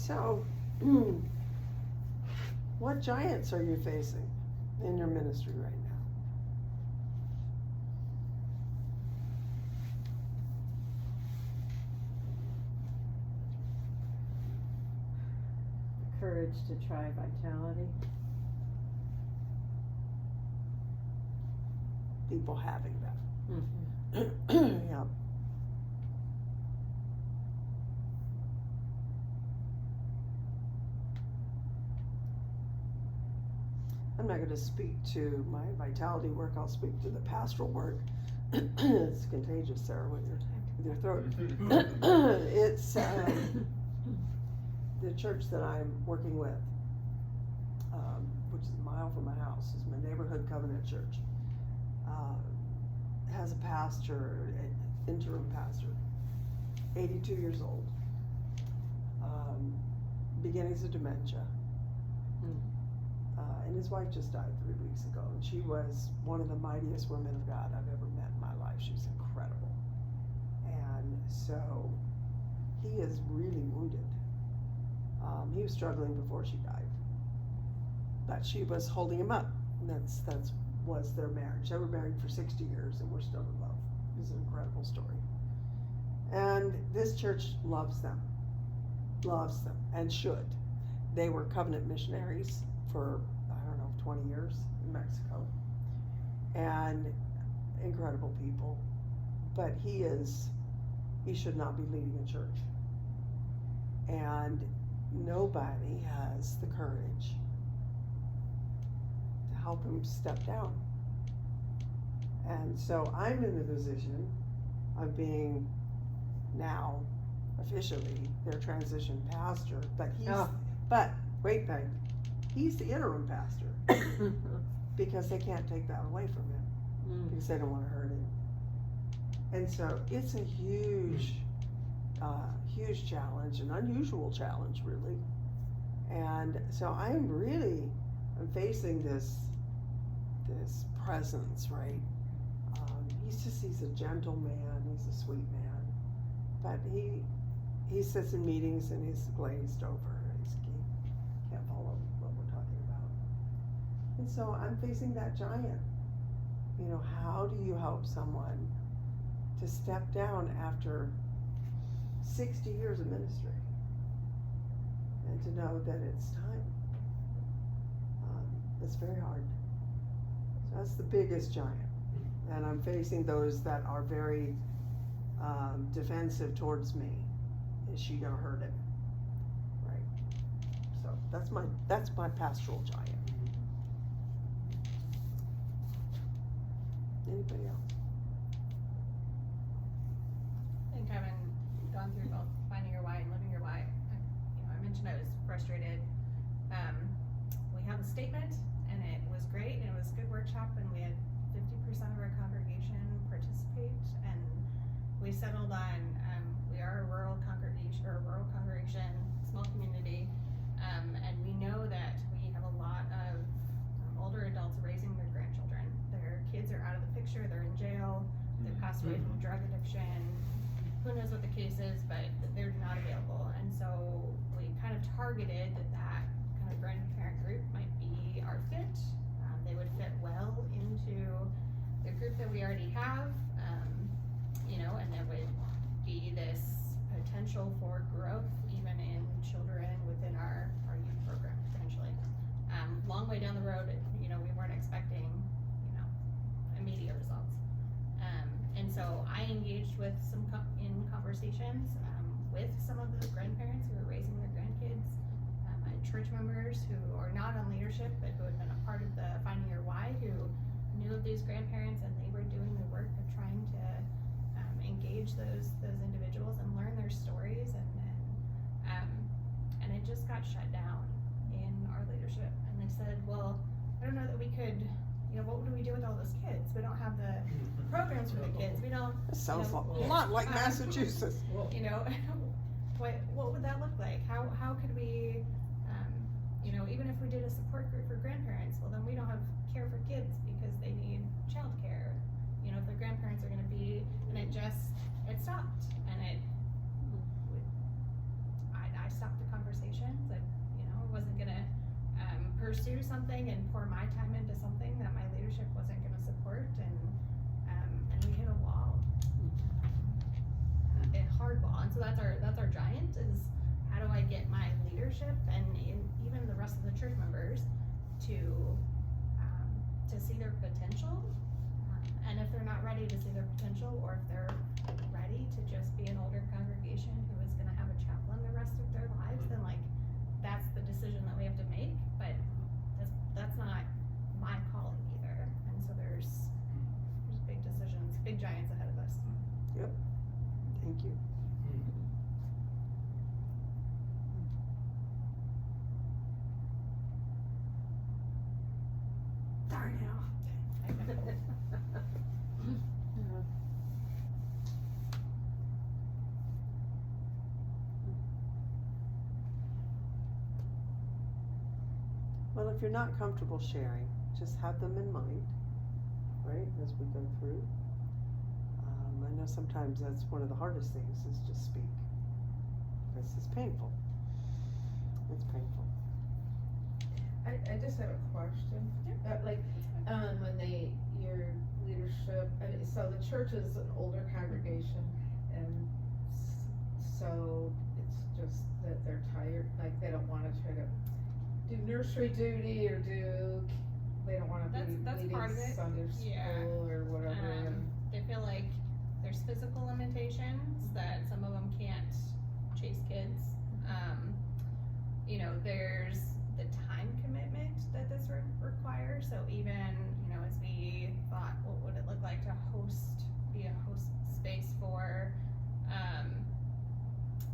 So, what giants are you facing in your ministry right now? Courage to try vitality. People having that. Mm-hmm. Yeah. I'm not going to speak to my vitality work. I'll speak to the pastoral work. It's contagious, Sarah, with your throat. It's the church that I'm working with, which is a mile from my house, is my neighborhood covenant church. Has a pastor, interim pastor, 82 years old, beginnings of dementia. And his wife just died 3 weeks ago, and she was one of the mightiest women of God I've ever met in my life. She was incredible. And so he is really wounded. He was struggling before she died, but she was holding him up. And that's was their marriage. They were married for 60 years and were still in love. It's an incredible story. And this church loves them, and should. They were covenant missionaries for, 20 years in Mexico, and incredible people. But he should not be leading a church. And nobody has the courage to help him step down. And so I'm in the position of being now officially their transition pastor, but wait, Peg, he's the interim pastor because they can't take that away from him because they don't want to hurt him. And so it's a huge challenge, an unusual challenge, really. And so I'm facing this presence, right? He's a gentle man, he's a sweet man, but he sits in meetings and he's glazed over. He can't follow what we're talking about. And so I'm facing that giant. How do you help someone to step down after 60 years of ministry and to know that it's time? It's very hard. So that's the biggest giant. And I'm facing those that are very defensive towards me. Is she gonna hurt him? Right. So that's my pastoral giant. Anybody else? I think having gone through both finding your why and living your why, I mentioned I was frustrated. We had a statement, and it was great, and it was a good workshop, and we had 50% of our congregation participate, and we settled on we are a rural congregation, small community, and we know that we have a lot of older adults raising their grandchildren. Their kids are out of the picture, they're in jail, they passed away from drug addiction, who knows what the case is, but they're not available. And so we kind of targeted that kind of grandparent group might be our fit. They would fit well into the group that we already have, and there would be this potential for growth even in children within our youth program potentially. Long way down the road, we weren't expecting, immediate results. And so I engaged with in conversations with some of those grandparents who are raising their grandkids. I had church members who are not on leadership, but who had been a part of the Finding Your Why, who knew of these grandparents, and they were doing the work of trying to engage those individuals and learn their stories, and it just got shut down in our leadership. And they said, well, I don't know that we could, what would we do with all those kids? We don't have the programs for the kids. We don't. That sounds a lot like Massachusetts. What would that look like? How could we, even if we did a support group for grandparents, well, then we don't have care for kids because they need child care. If the grandparents are going to be, and it stopped, and I stopped the conversation, pursue something and pour my time into something that my leadership wasn't gonna support, and we hit a wall, a hard wall. And so that's our giant, is how do I get my leadership and even the rest of the church members to see their potential, and if they're not ready to see their potential, or if they're ready to just be an older congregation who is gonna have a chaplain the rest of their lives, then like that's the decision that we have to make. But that's not my calling either, and so there's big decisions, big giants ahead of us. Thank you. Darn it. Well, if you're not comfortable sharing, just have them in mind, right, as we go through. I know sometimes that's one of the hardest things, is just speak. Because it's painful. It's painful. I just have a question. When your leadership, so the church is an older congregation, and so it's just that they're tired, like they don't wanna try to do nursery duty or they don't wanna be That's leading part of it. Sunday school Yeah. or whatever. They feel like there's physical limitations, that some of them can't chase kids. There's the time commitment that this requires. So even, as we thought, what would it look like to be a host space for,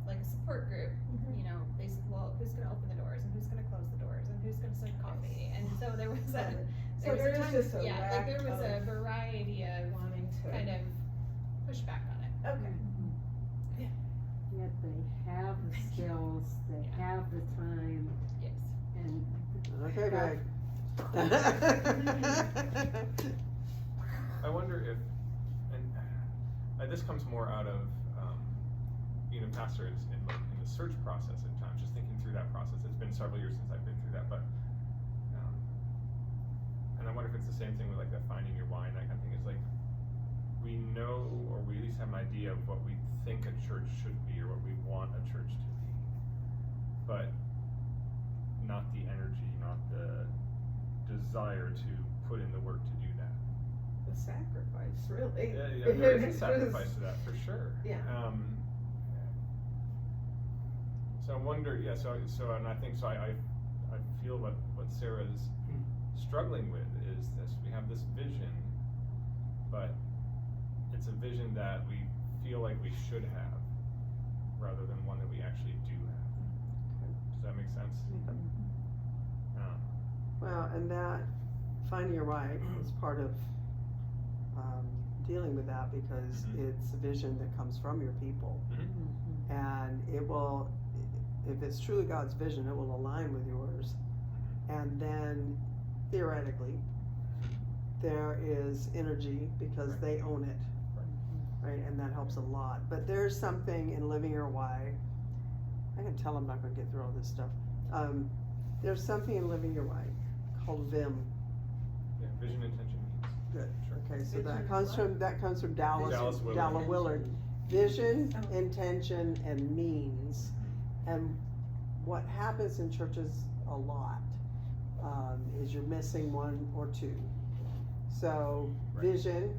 like a support group? They said, well, who's gonna open the doors, and who's gonna close the doors, and who's gonna serve coffee? And so there was a, So there is just a lack there was a of variety of wanting to. kind of pushback on it. Okay. Yet they have the skills, they have the time, Yes. and Okay, Greg. I wonder if, and this comes more out of being a pastor in the search process at times, just thinking through that process. It's been several years since I've been through that, but and I wonder if it's the same thing with like that finding your why and that kind of thing. Is like, we know, or we at least have an idea of what we think a church should be, or what we want a church to be, but not the energy, not the desire to put in the work to do that. The sacrifice, really. Yeah, there is a sacrifice to that, for sure. Yeah. So I wonder, and I think so. I feel what Sarah's struggling with is this: we have this vision, but it's a vision that we feel like we should have, rather than one that we actually do have. Does that make sense? Well, and that, finding your why is part of dealing with that, because it's a vision that comes from your people. And it will, if it's truly God's vision, it will align with yours. And then, theoretically, there is energy because they own it. Right, and that helps a lot. But there's something in living your why. I can tell I'm not going to get through all this stuff. There's something in living your why called VIM. Yeah, vision, intention, means. Good. Sure. Okay, so Vision that comes from Dallas Willard. Willard. Vision, Oh. intention, and means. And what happens in churches a lot is you're missing one or two. So Right. vision.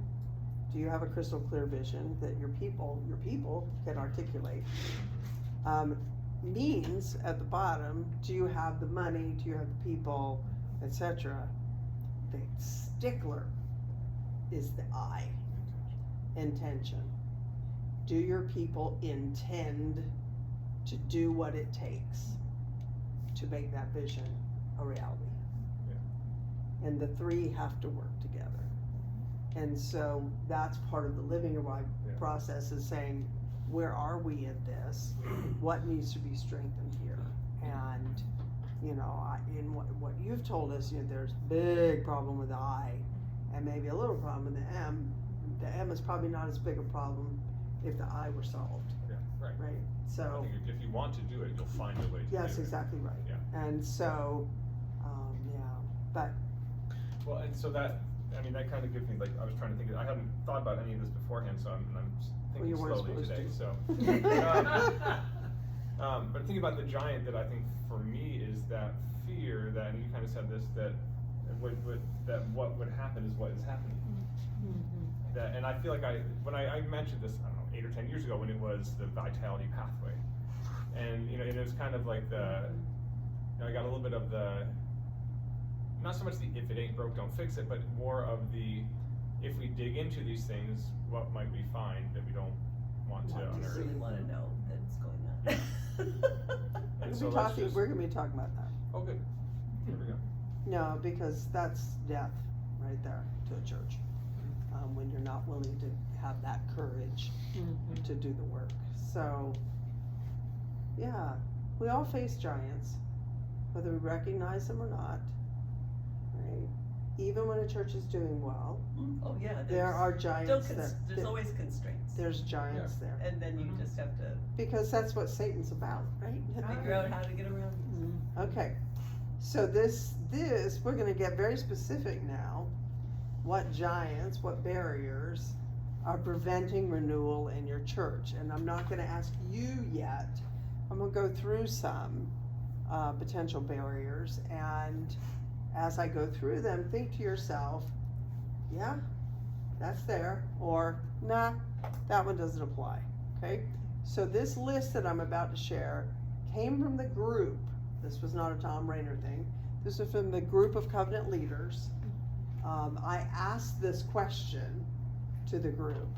Do you have a crystal clear vision that your people can articulate? Means at the bottom, do you have the money, do you have the people, etc. The stickler is the I, intention. Do your people intend to do what it takes to make that vision a reality? Yeah. And the three have to work together. And so that's part of the living your why process, is saying, where are we in this? What needs to be strengthened here? And, in what you've told us, there's big problem with the I, and maybe a little problem with the M. The M is probably not as big a problem if the I were solved, Yeah, right. right? I So, think if you want to do it, you'll find a way to do it. yes, exactly right. Yeah. And so, but Well, and so that, I mean, that kind of gives me, like, I was trying to think, I hadn't thought about any of this beforehand, so I'm thinking you weren't slowly supposed today, to. so. But thinking about the giant, that I think for me is that fear that, and you kind of said this, that that what would happen is what is happening. That, and I feel like when I mentioned this, I don't know, 8 or 10 years ago, when it was the vitality pathway, and you know, it was kind of like I got a little bit of not so much the if it ain't broke, don't fix it, but more of the if we dig into these things, what might we find that we don't want to I just unearth? really wanna know that's going on. And so we're gonna be talking about that. Oh, good. Here we go. No, because that's death right there to a church. When you're not willing to have that courage to do the work. So, yeah, we all face giants, whether we recognize them or not, right? Even when a church is doing well, Oh, yeah. there are giants There's always constraints. there's giants there. And then you just have to Because that's what Satan's about, right? figure out how to get around it. Okay, so this, we're gonna get very specific now. What giants, what barriers are preventing renewal in your church? And I'm not gonna ask you yet. I'm gonna go through some potential barriers, and as I go through them, think to yourself, yeah, that's there, or nah, that one doesn't apply, okay? So this list that I'm about to share came from the group. This was not a Tom Rainer thing. This was from the group of covenant leaders. I asked this question to the group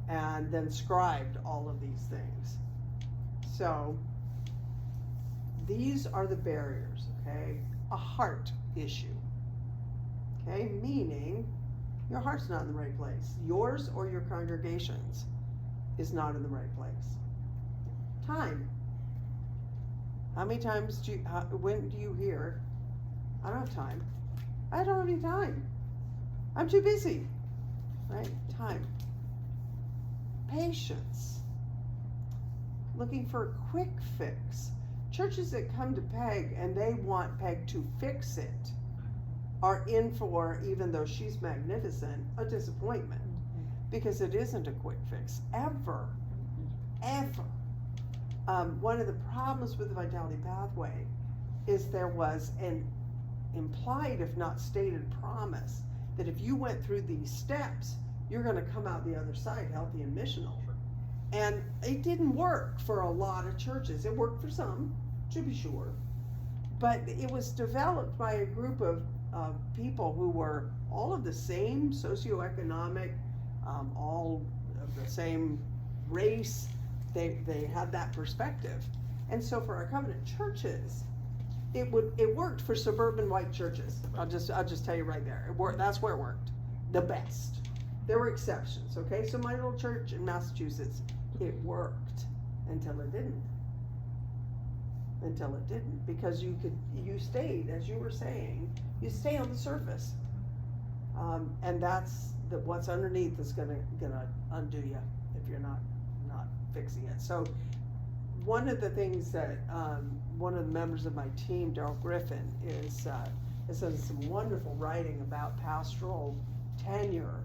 and then scribed all of these things. So these are the barriers, okay? A heart issue, okay? Meaning your heart's not in the right place. Yours or your congregation's is not in the right place. Time. How many times when do you hear, I don't have time. I don't have any time. I'm too busy, right? Time. Patience. Looking for a quick fix. Churches that come to PEG and they want PEG to fix it are in for, even though she's magnificent, a disappointment. Because it isn't a quick fix, ever. One of the problems with the Vitality Pathway is there was an implied, if not stated, promise that if you went through these steps, you're gonna come out the other side healthy and missional. And it didn't work for a lot of churches. It worked for some, to be sure. But it was developed by a group of people who were all of the same socioeconomic, all of the same race. They had that perspective. And so for our covenant churches, it worked for suburban white churches. I'll just tell you right there. That's where it worked the best. There were exceptions, okay? So my little church in Massachusetts, it worked until it didn't. Because you stayed, as you were saying, you stay on the surface. And that's what's underneath is gonna undo you if you're not fixing it. So one of the things that one of the members of my team, Daryl Griffin, has done some wonderful writing about pastoral tenure.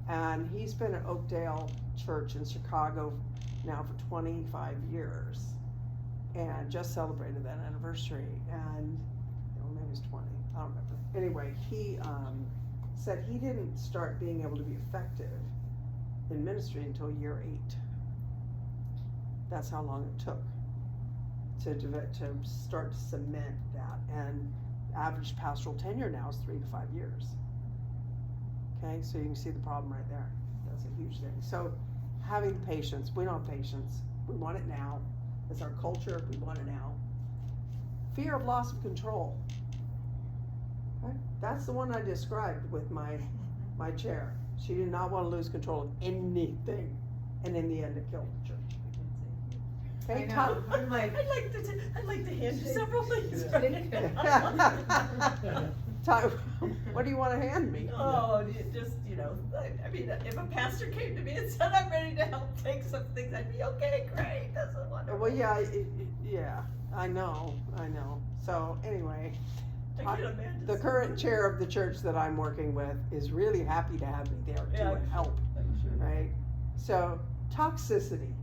And he's been at Oakdale Church in Chicago now for 25 years and just celebrated that anniversary. And maybe it was 20, I don't remember. Anyway, he said he didn't start being able to be effective in ministry until year 8. That's how long it took to start to cement that. And average pastoral tenure now is 3 to 5 years. Okay, so you can see the problem right there. That's a huge thing. So having patience, we don't have patience. We want it now. It's our culture, we want it now. Fear of loss of control. Okay? That's the one I described with my chair. She did not want to lose control of anything. And in the end, it killed the church. Okay, Tom. I'm like, I'd like to hand you several things. Tom, what do you want to hand me? Oh, just, I mean, if a pastor came to me and said, I'm ready to help take some things, I'd be okay, great, that's a wonderful. Well, yeah, yeah, I know. So anyway, I can imagine. The current chair of the church that I'm working with is really happy to have me there Yeah, to help, I'm sure. right? So, toxicity.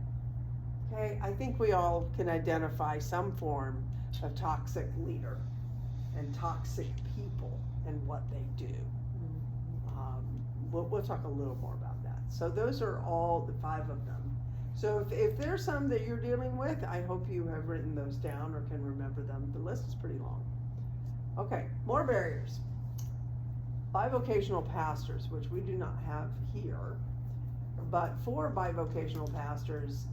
Okay, I think we all can identify some form of toxic leader and toxic people and what they do. We'll talk a little more about that. So those are all the 5 of them. So if there's some that you're dealing with, I hope you have written those down or can remember them. The list is pretty long. Okay, more barriers. Bivocational pastors, which we do not have here, but for bivocational pastors,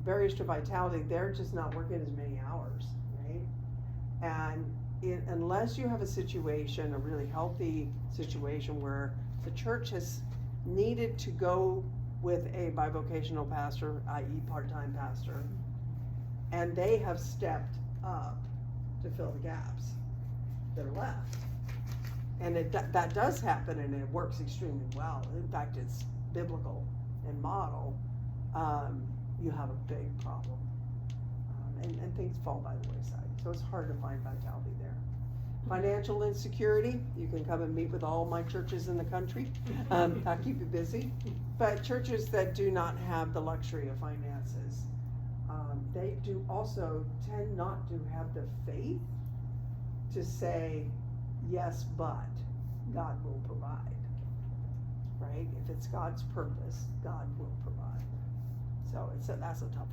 barriers to vitality, they're just not working as many hours, right? And unless you have a situation, a really healthy situation where the church has needed to go with a bivocational pastor, i.e. part-time pastor, and they have stepped up to fill the gaps that are left. And that does happen, and it works extremely well. In fact, it's biblical and model. You have a big problem. And things fall by the wayside. So it's hard to find vitality there. Financial insecurity, you can come and meet with all my churches in the country. I'll keep you busy. But churches that do not have the luxury of finances, they do also tend not to have the faith to say, yes, but God will provide. Right? If it's God's purpose, God will provide. So that's a tough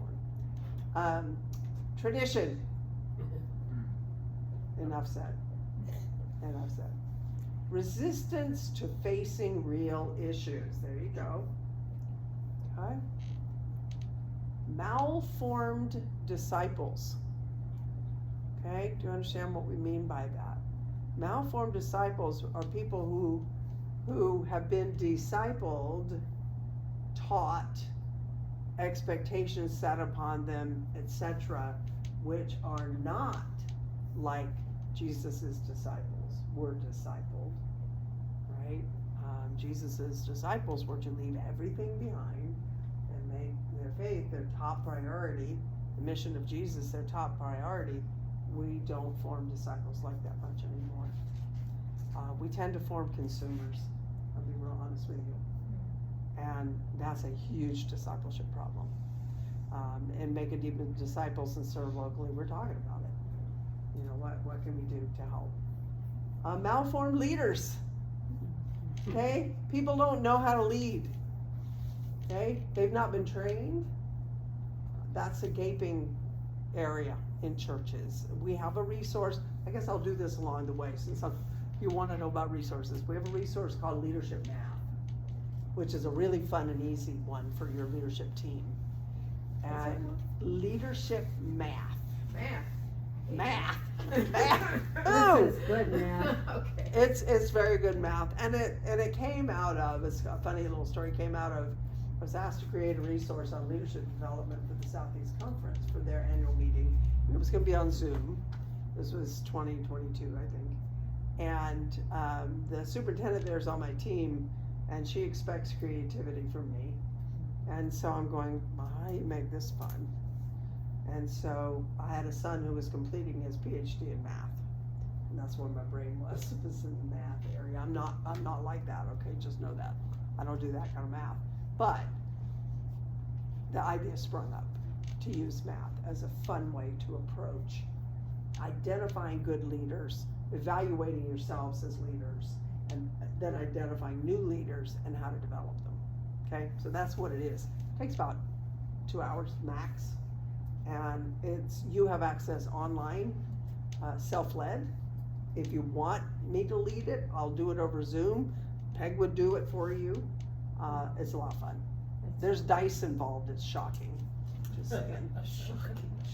one. Tradition. Enough said. Enough said. Resistance to facing real issues. There you go. Okay. Malformed disciples. Okay, do you understand what we mean by that? Malformed disciples are people who have been discipled, taught, expectations set upon them, etc., which are not like Jesus's disciples were discipled, right? Jesus's disciples were to leave everything behind and make their faith their top priority, the mission of Jesus their top priority. We don't form disciples like that much anymore. We tend to form consumers, I'll be real honest with you. And that's a huge discipleship problem. And making deep disciples and serve locally, we're talking about it. You know, what can we do to help? Malformed leaders. Okay? People don't know how to lead. Okay? They've not been trained. That's a gaping area in churches. We have a resource. I guess I'll do this along the way since you want to know about resources. We have a resource called Leadership Math, which is a really fun and easy one for your leadership team. And leadership math. Math. Oh, This is good math. Okay. it's very good math, and it came out of, it's a funny little story, came out of, I was asked to create a resource on leadership development for the Southeast Conference for their annual meeting. It was going to be on Zoom. This was 2022, I think. And the superintendent there is on my team, and she expects creativity from me. And so I'm going, how do you make this fun? And so I had a son who was completing his PhD in math. And that's where my brain was in the math area. I'm not like that, okay? Just know that. I don't do that kind of math. But the idea sprung up to use math as a fun way to approach identifying good leaders, evaluating yourselves as leaders, and then identifying new leaders and how to develop them. Okay, so that's what it is. It takes about 2 hours max, and you have access online, self-led. If you want me to lead it, I'll do it over Zoom. Peg would do it for you. It's a lot of fun. There's dice involved. It's shocking. Just saying.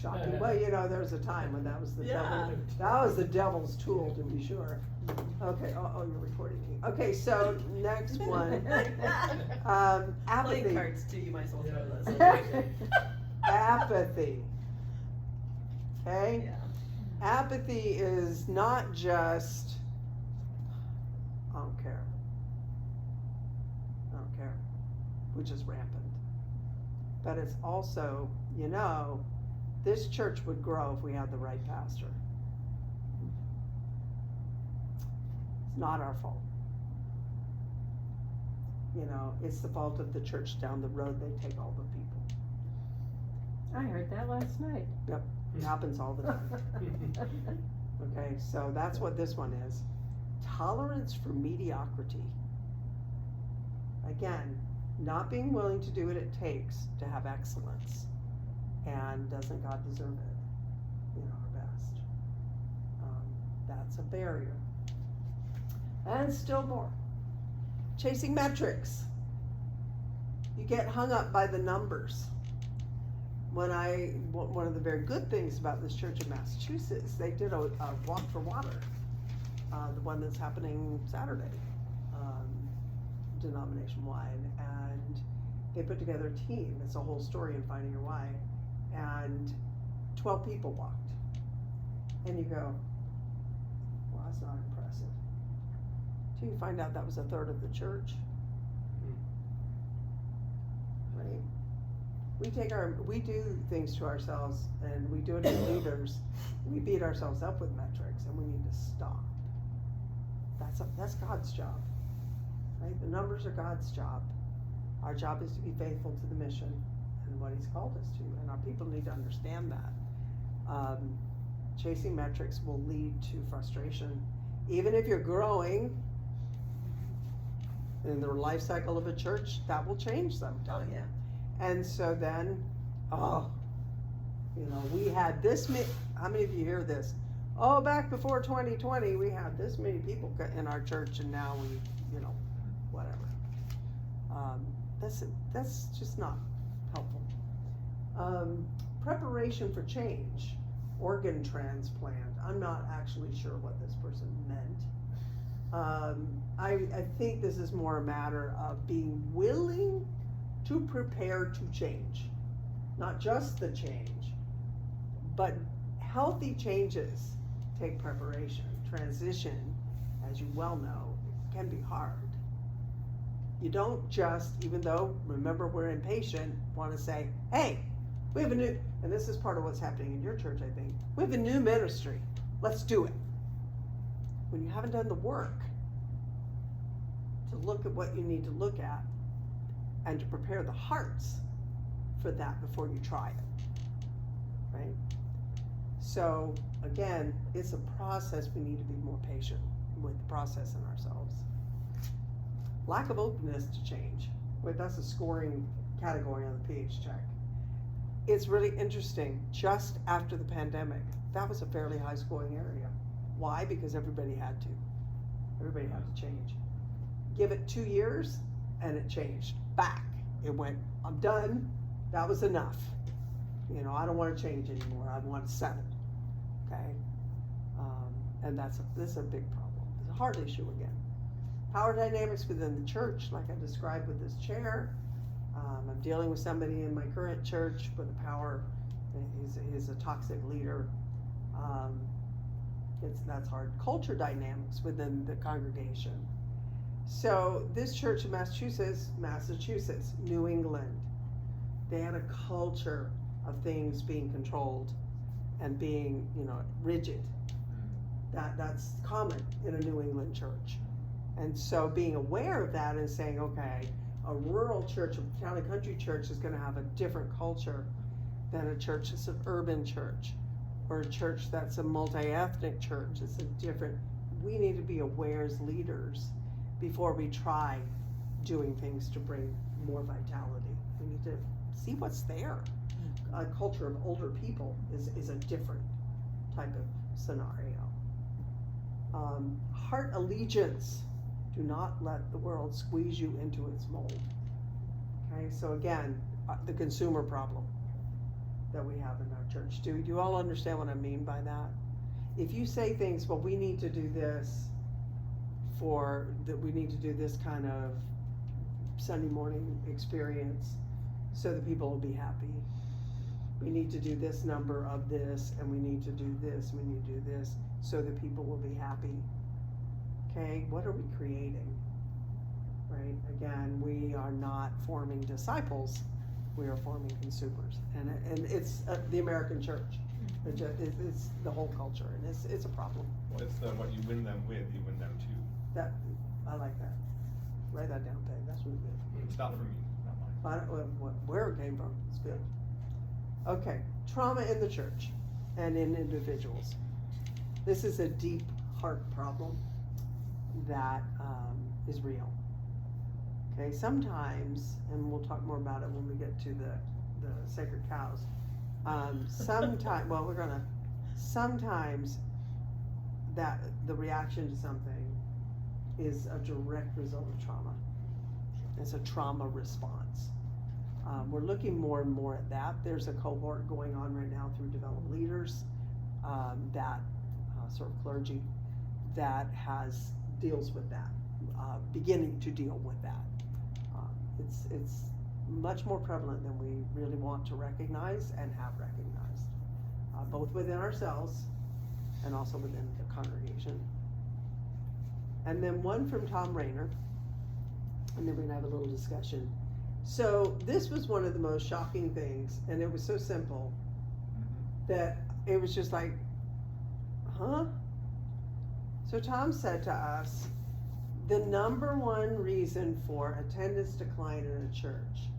Shocking. Well, you know, there's a time when that was the devil. That was the devil's tool, to be sure. Okay. Oh, you're recording me. Okay. So next one. Apathy. Playing cards too. You might as well throw those. Apathy. Okay. Yeah. Apathy is not just I don't care, which is rampant. But it's also, you know, this church would grow if we had the right pastor. not our fault. You know, it's the fault of the church down the road. They take all the people. I heard that last night. It happens all the time. Okay, so that's what this one is. Tolerance for mediocrity. Again, not being willing to do what it takes to have excellence. And doesn't God deserve it? You know, our best. That's a barrier. And still more. Chasing metrics. You get hung up by the numbers. One of the very good things about this church in Massachusetts, they did a walk for water, the one that's happening Saturday, denomination-wide, and they put together a team. It's a whole story in Finding Your Why, and 12 people walked, and you go, well, that's not impressive. Till you find out that was a third of the church, right? We do things to ourselves, and we do it as leaders. We beat ourselves up with metrics, and we need to stop. That's God's job, right? The numbers are God's job. Our job is to be faithful to the mission and what He's called us to, and our people need to understand that. Chasing metrics will lead to frustration. Even if you're growing in the life cycle of a church, that will change sometime. Oh, yeah. And so then, we had this many, how many of you hear this? Oh, back before 2020, we had this many people in our church, and now we, whatever. That's just not helpful. Preparation for change, organ transplant. I'm not actually sure what this person meant. I think this is more a matter of being willing to prepare to change. Not just the change, but healthy changes take preparation. Transition, as you well know, can be hard. You don't just, even though, remember, we're impatient, want to say, hey, we have a new, and this is part of what's happening in your church, I think. We have a new ministry. Let's do it. When you haven't done the work to look at what you need to look at and to prepare the hearts for that before you try it, right? So again, it's a process. We need to be more patient with the process in ourselves. Lack of openness to change. Wait, that's a scoring category on the PH check. It's really interesting. Just after the pandemic, that was a fairly high scoring area. Why? Because everybody had to. Everybody had to change. Give it 2 years and it changed. Back. It went, I'm done. That was enough. I don't want to change anymore. I want to settle. Okay? And this is a big problem. It's a hard issue again. Power dynamics within the church, like I described with this chair. I'm dealing with somebody in my current church with a power, he's a toxic leader. That's hard. Culture dynamics within the congregation. So this church in Massachusetts, New England, they had a culture of things being controlled and being, rigid. That's common in a New England church. And so being aware of that and saying, okay, a rural church, a town and country church is going to have a different culture than a church that's an urban church, or a church that's a multi-ethnic church. It's a different, we need to be aware as leaders before we try doing things to bring more vitality. We need to see what's there. A culture of older people is a different type of scenario. Heart allegiance. Do not let the world squeeze you into its mold. Okay, so again, the consumer problem that we have in our church. Do you all understand what I mean by that? If you say things, well, we need to do this we need to do this kind of Sunday morning experience so that people will be happy. We need to do this number of this, and we need to do this, we need to do this so that people will be happy. Okay, what are we creating? Right? Again, we are not forming disciples, we are forming consumers. And it's the American church. It's the whole culture, and it's a problem. Well, it's what you win them with, you win them to. That, I like that. Write that down, Peg, that's really good. It's not for me, not mine. I don't know where it came from, it's good. Okay, trauma in the church and in individuals. This is a deep heart problem that is real. Okay, sometimes, and we'll talk more about it when we get to the sacred cows. Sometimes that the reaction to something is a direct result of trauma. It's a trauma response. We're looking more and more at that. There's a cohort going on right now through Developed Leaders, that sort of clergy that deals with that, beginning to deal with that. It's much more prevalent than we really want to recognize and have recognized, both within ourselves and also within the congregation. And then one from Tom Rayner, and then we're gonna have a little discussion. So this was one of the most shocking things, and it was so simple that it was just like, huh? So Tom said to us, the number one reason for attendance decline in a church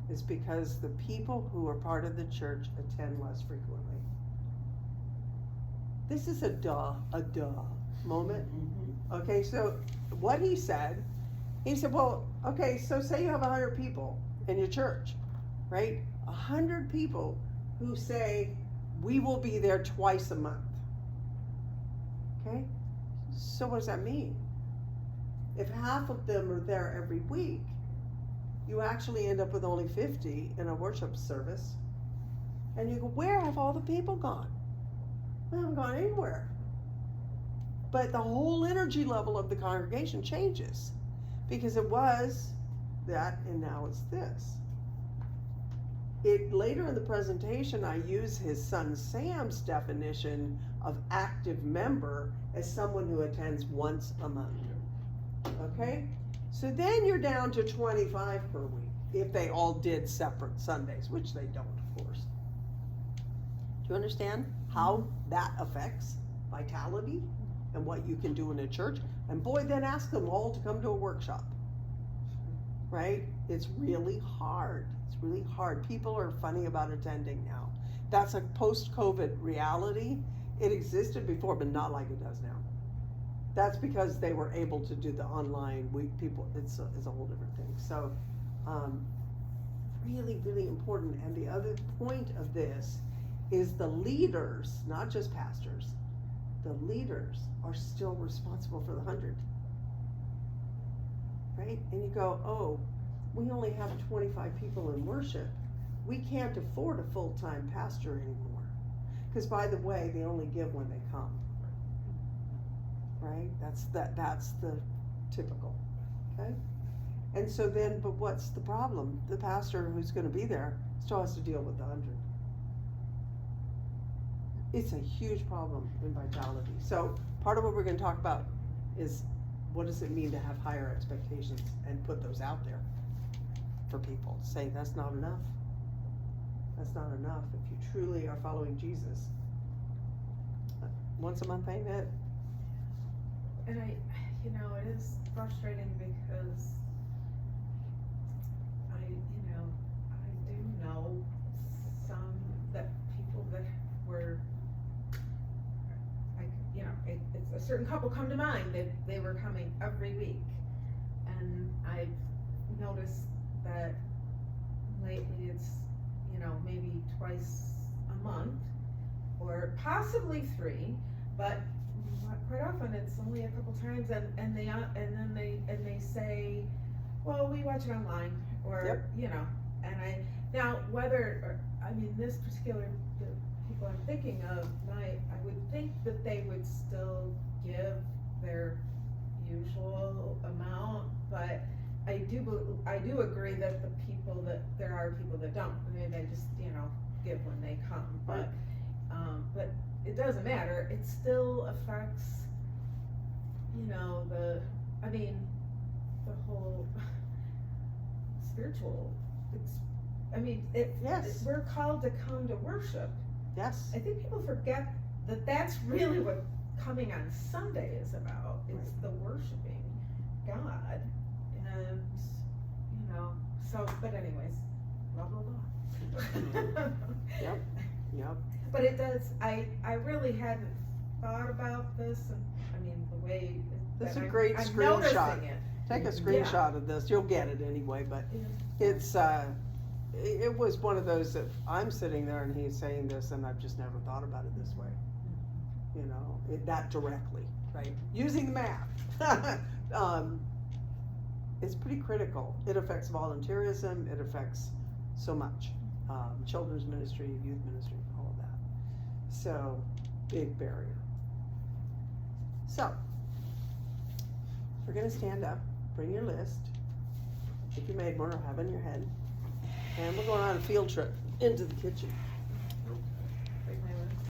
is because the people who are part of the church attend less frequently. This is a duh moment. Okay, so what he said, well, okay, so say you have 100 people in your church, right? 100 people who say, we will be there twice a month. Okay, so what does that mean? If half of them are there every week, you actually end up with only 50 in a worship service. And you go, where have all the people gone? They haven't gone anywhere. But the whole energy level of the congregation changes, because it was that and now it's this. Later in the presentation, I use his son Sam's definition of active member as someone who attends once a month. Okay? So then you're down to 25 per week if they all did separate Sundays, which they don't, of course. Do you understand how that affects vitality and what you can do in a church? And boy, then ask them all to come to a workshop. Right? It's really hard. It's really hard. People are funny about attending now. That's a post-COVID reality. It existed before, but not like it does now. That's because they were able to do the online people. It's a whole different thing. So, really, really important. And the other point of this is the leaders, not just pastors, the leaders are still responsible for the 100. Right? And you go, oh, we only have 25 people in worship. We can't afford a full-time pastor anymore. Because by the way, they only give when they come. Right? That's the typical. Okay? And so then, but what's the problem? The pastor who's going to be there still has to deal with the 100. It's a huge problem in vitality. So part of what we're going to talk about is, what does it mean to have higher expectations and put those out there for people? Say that's not enough. That's not enough. If you truly are following Jesus, once a month ain't it? And it is frustrating because I do know some people that were, it's a certain couple come to mind that they were coming every week, and I've noticed that lately it's, maybe twice a month, or possibly 3, but quite often it's only a couple times, and they say, well, we watch it online, or this particular the people I'm thinking of, I would think that they would still give their usual amount, but I do agree that there are people that don't. I mean, they just give when they come, but it doesn't matter. It still affects the whole spiritual. Yes. We're called to come to worship. Yes. I think people forget that that's really what coming on Sunday is about. It's the worshiping God, and you know. So, but anyways, blah blah blah. Yep. But it does. I really hadn't thought about this, and I mean the way. That's that a great I'm screenshot. noticing it. Take a screenshot of this, you'll get it anyway, but it's, it was one of those that I'm sitting there and he's saying this and I've just never thought about it this way. You know, that directly, right? Using the math. It's pretty critical. It affects volunteerism, it affects so much. Children's ministry, youth ministry, all of that. So, big barrier. So, we're gonna stand up, bring your list, if you made one or have it in your head, and we're going on a field trip into the kitchen.